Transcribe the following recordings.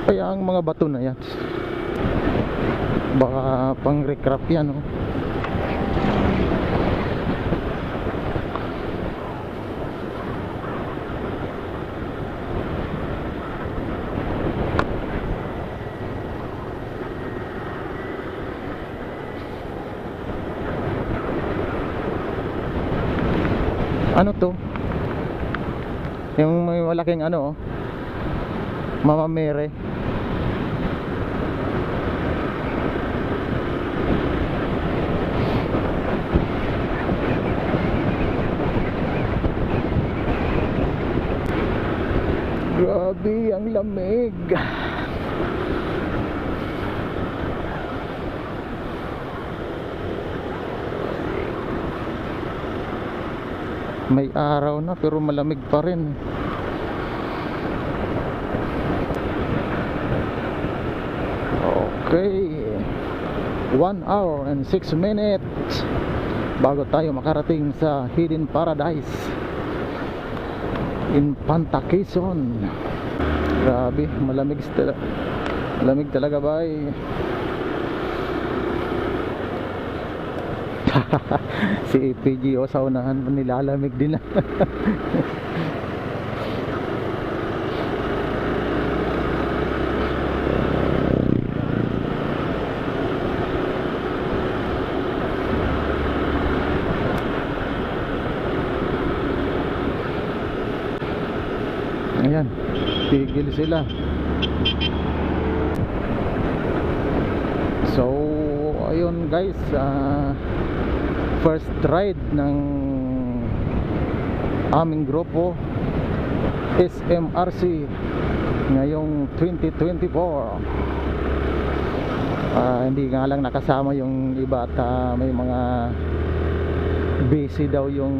Kaya ang mga bato na yan, baka pang recraft yan, oh. Ano to? Yung may malaking ano, oh, Mama Mere. Grabe, ang lamig. May araw na pero malamig pa rin. Okay, 1 hour and 6 minutes bago tayo makarating sa Hidden Paradise in Panta, Quezon. Grabe, malamig talaga bay. Si APG o sa unahan nilalamig din. Ayan, tigil sila. So ayun guys, first ride ng aming grupo SMRC ngayong 2024. Hindi nga lang nakasama yung iba at may mga busy daw yung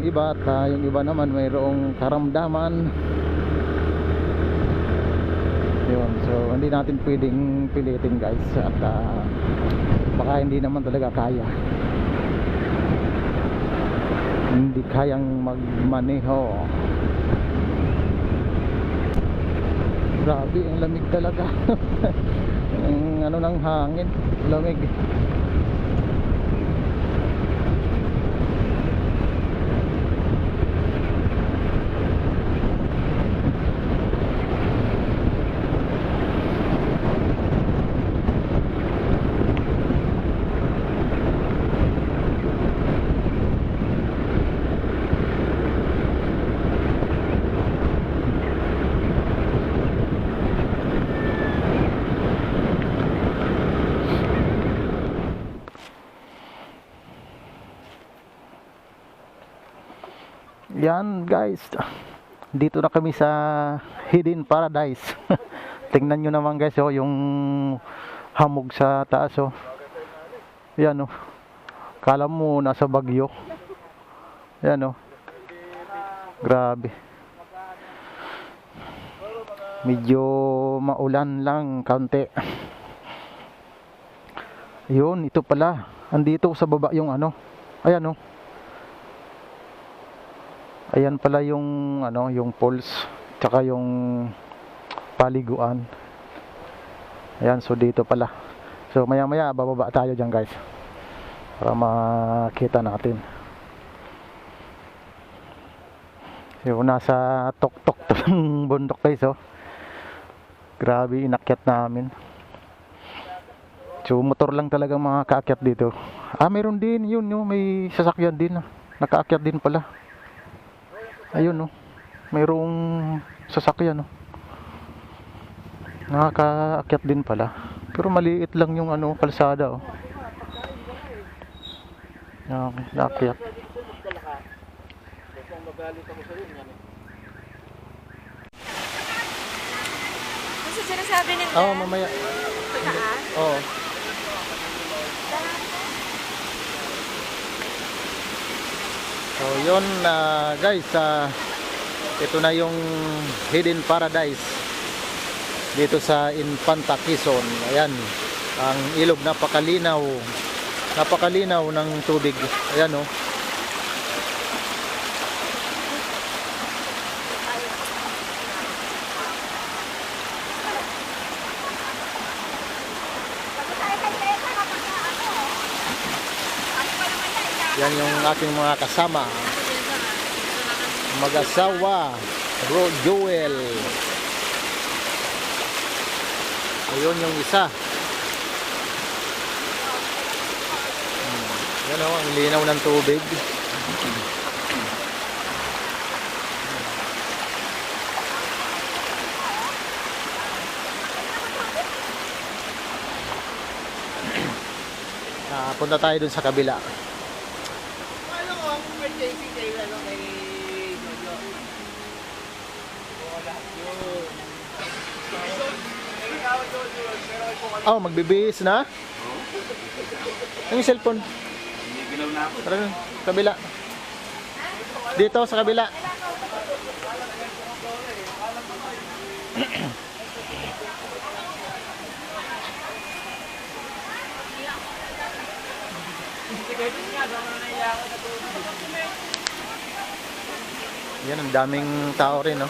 iba at yung iba naman mayroong karamdaman. Yun, so hindi natin pwedeng pilitin guys at baka hindi naman talaga kaya, hindi kayang magmaneho. Grabe, ang lamig talaga. Ang ano ng hangin, lamig. Yan guys, dito na kami sa Hidden Paradise. Tingnan nyo naman guys, oh, yung hamog sa taas, oh. Yan, oh. Kala mo nasa Bagyo. Yan, oh. Grabe. Medyo maulan lang kaunti. Yun, ito pala. Andito sa baba yung ano. Ayan, oh. Ayan pala yung ano, yung pools tsaka yung paliguan. Ayan, so dito pala. So maya maya bababa tayo dyan guys para makita natin. Yung nasa tuktok ng bundok guys, oh. Grabe, inakyat namin. So motor lang talaga mga kaakyat dito. Meron din yun, yung may sasakyan din. Nakaakyat din pala. Ayun, no. Mayroong sasakyan, no. Nakakaakyat din pala. Pero maliit lang yung ano, kalsada, oh. Okay, naakyat. Kasi sinasabi nila. Oo, mamaya. Taas? Oo. So yun, guys, ito na yung Hidden Paradise dito sa Infanta, Quezon. Ayan, ang ilog, napakalinaw ng tubig. Ayan, oh. Yan yung aking mga kasama. Mag-asawa. Bro Joel. Ayun yung isa. Yan o, ang linaw ng tubig. Punta tayo dun sa kabila. Ano ko ang emergency kayo ano kay Jojo? Wala yun. Oh, magbibihis na? Yung cellphone. Hindi galaw na ako. Tara dun, kabila. Dito sa kabila. Yan, ang daming tao rin, no?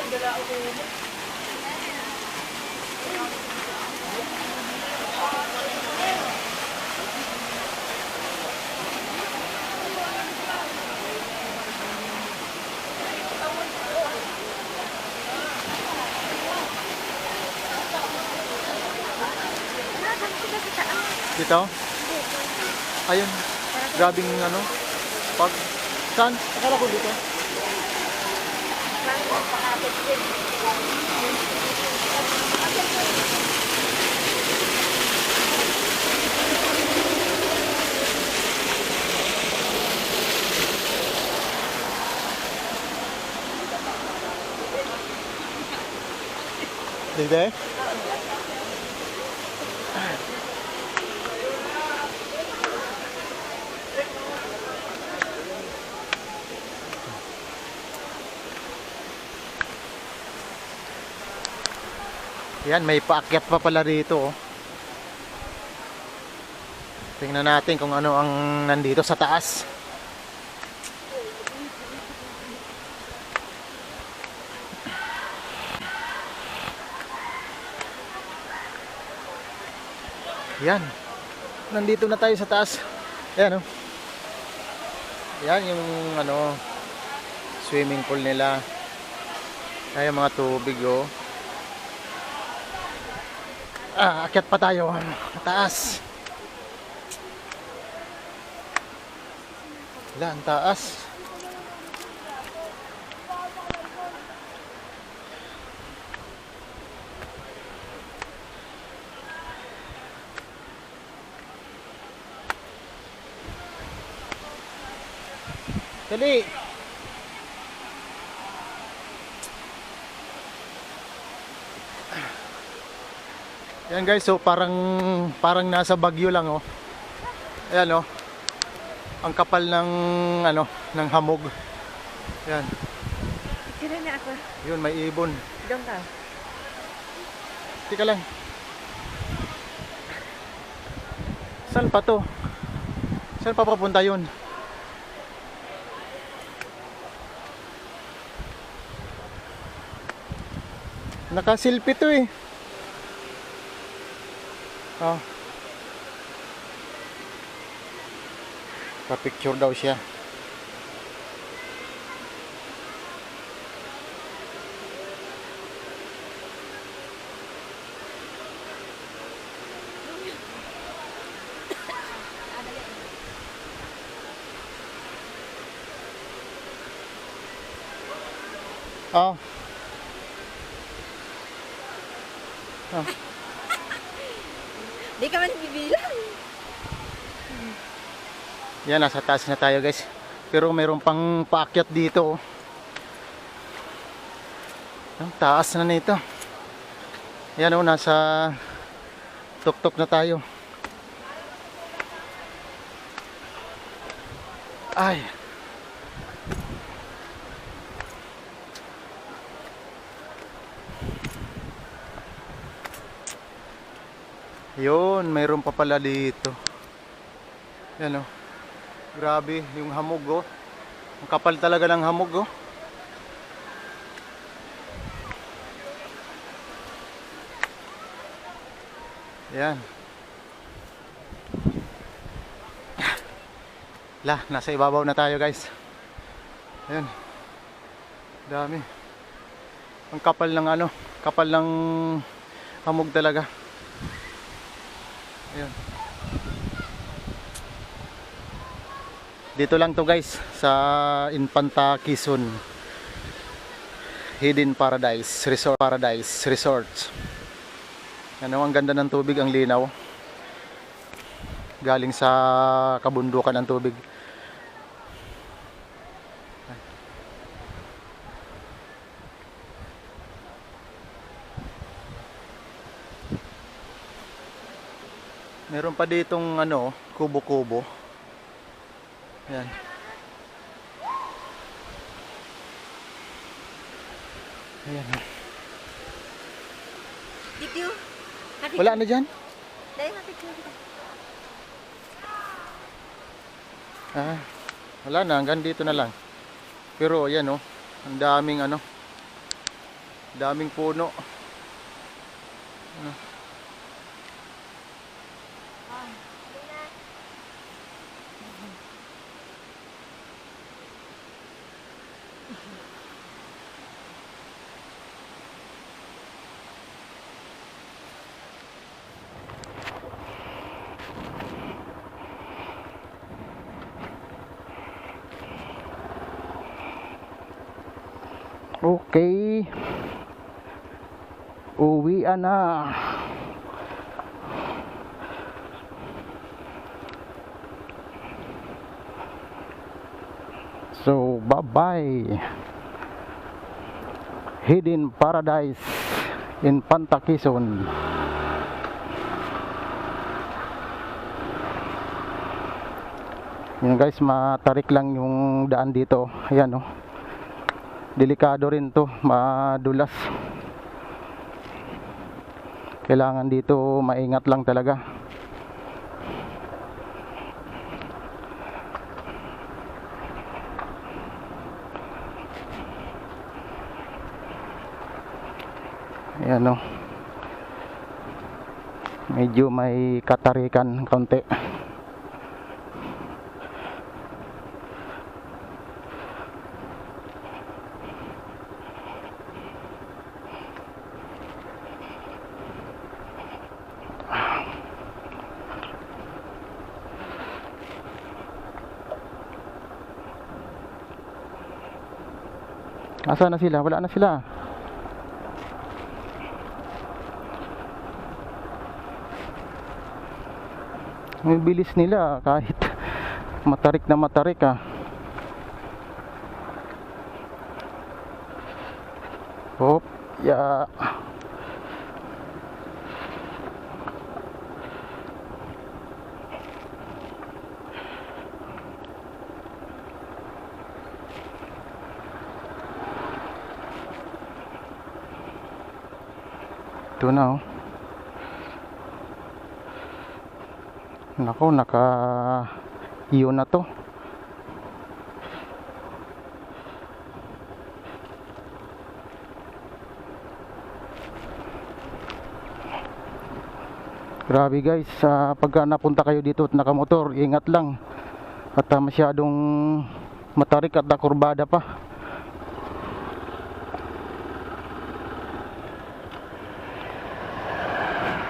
Dito? Ayun. Grabing ano? Pag... Saan? Akala ko dito. Dito? Yan, may paakyat pa pala rito. Oh. Tingnan natin kung ano ang nandito sa taas. Yan. Nandito na tayo sa taas. Ayan, oh. Yan yung ano, swimming pool nila. Ay, mga tubig, oh. Akyat pa tayo. Taas. Wala, ang taas. Dali. Yan guys, so parang nasa Baguio lang, oh. Ayan, oh. Ang kapal ng ano, ng hamog. Yan. Sino na ako? Yun, may ibon. Doon ka. Tika lang. Saan pa to? Saan pa papunta yun? Nakasilpi to eh. Oh. Pa-picture daw siya. Oh. Oh. Di ka man bibilang. Yan, nasa taas na tayo guys. Pero mayroon pang paakyat dito. Oh. Ang taas na nito. Yan, oh, nasa tuktok na tayo. Ay. Yun, mayroon pa pala dito. Yan, oh. Grabe, yung hamog, oh. Ang kapal talaga ng hamog, oh. Yan. Nasa ibabaw na tayo guys. Ayun. Dami. Ang kapal ng ano, kapal ng hamog talaga. Ayun. Dito lang to guys sa Infanta Quezon. Hidden Paradise Resort. Ano, ang ganda ng tubig, ang linaw. Galing sa kabundukan ang tubig. Meron pa ditong ano, kubo-kubo. Ayan. Ayan. Did you? Wala na dyan? Dahil mapicture kita. Wala na, hanggang dito na lang. Pero ayan oh, ang daming ano, daming puno. Okay. Uwian na. So, bye-bye. Hidden Paradise Infanta Quezon. Yun guys, matarik lang yung daan dito. Ayan oh. Delikado rin to, madulas. Kailangan dito maingat lang talaga. Ayan o. Medyo may katarikan konti. Asa na sila? Wala na sila. Ang bilis nila kahit matarik na matarik ah. Hop, ya. Ito na oh. Nako, iyo na to. Grabe guys, pagka napunta kayo dito at nakamotor, ingat lang. At masyadong matarik at nakurbada pa.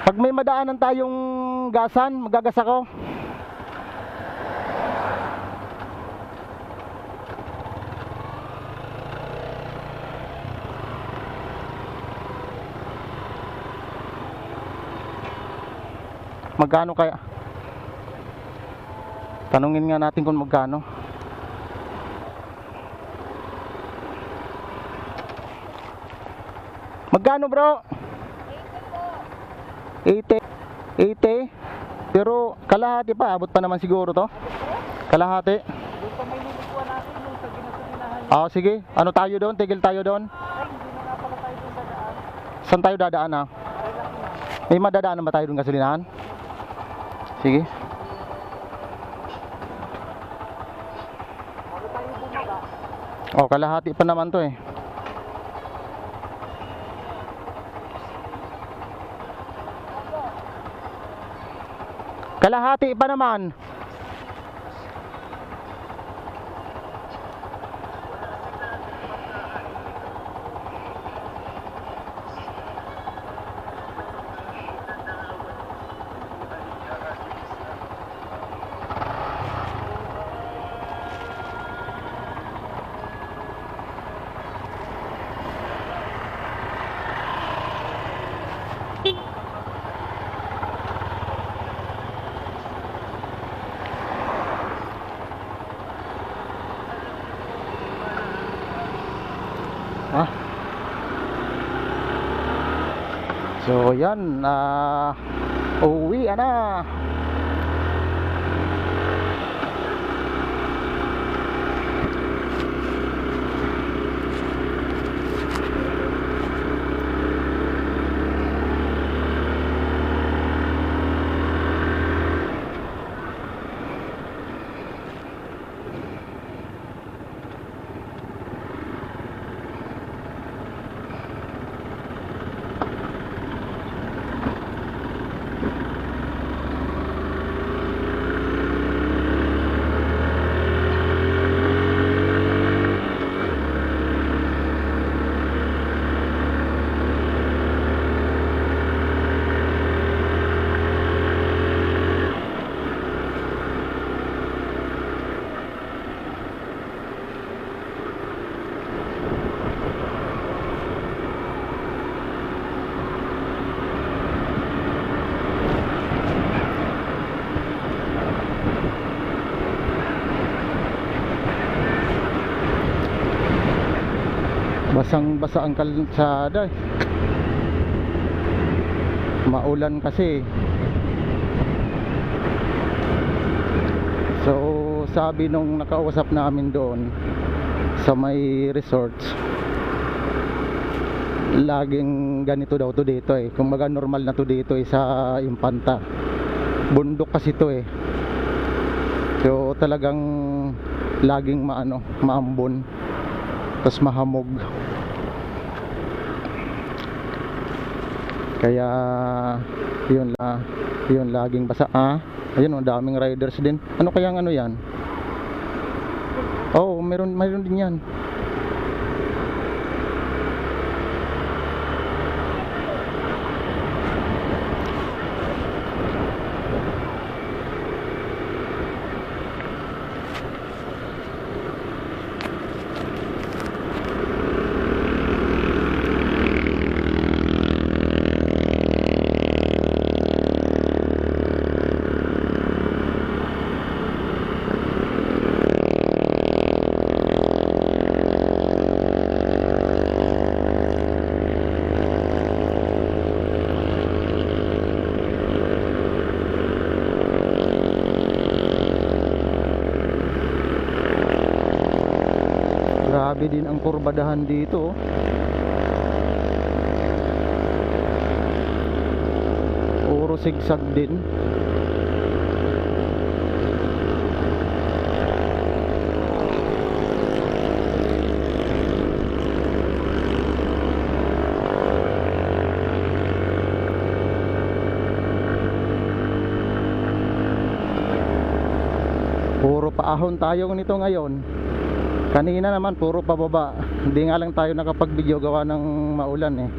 Pag may madaanan tayong gasan, magagas ako. Magkano kaya? Tanungin nga natin kung magkano. Magkano bro? 80. 80. Pero kalahati pa, abot pa naman siguro to. Kalahati. Doon pa may nilikuan natin yung sa ginasubinahan. Sige. Ano tayo doon? Tigil tayo doon? Ay, hindi na nga pala tayo doon dadaan. Saan tayo dadaan ah? May madadaanan ba tayo doon gasolinahan? Sige. Bago tayo bumaba. Oh, kalahati pa naman to eh. Kalahati pa naman. Ah. So yan, uwi na. Basang-basa ang kalsada eh. Maulan kasi. So sabi nung nakausap namin doon sa may resorts, laging ganito daw to dito eh. Kumbaga normal na to dito eh sa Infanta. Bundok kasi to eh. So talagang laging maambon, tas mahamog. Kaya yun laging basa. Ayun, ang daming riders din. Ano kayang ano yan? Oh, mayroon din yan. Grabe din ang kurbadahan dito. Puro sigsag din. Puro paahon tayo nito ngayon. Kanina naman puro pababa. Hindi nga lang tayo nakapag-video gawa ng maulan eh.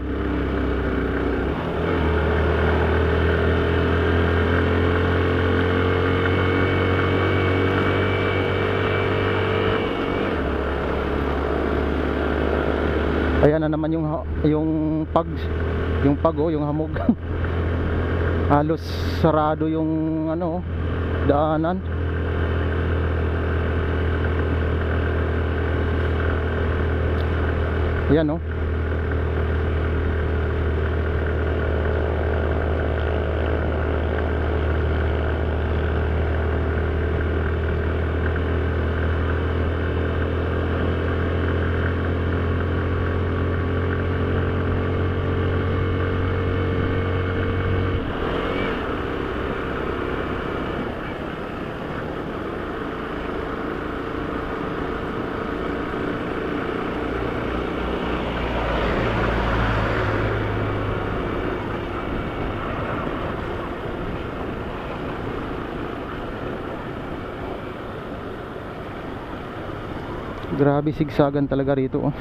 Ayan na naman yung hamog. Halos sarado yung daanan. Yan oh. Grabe sigsagan talaga rito oh.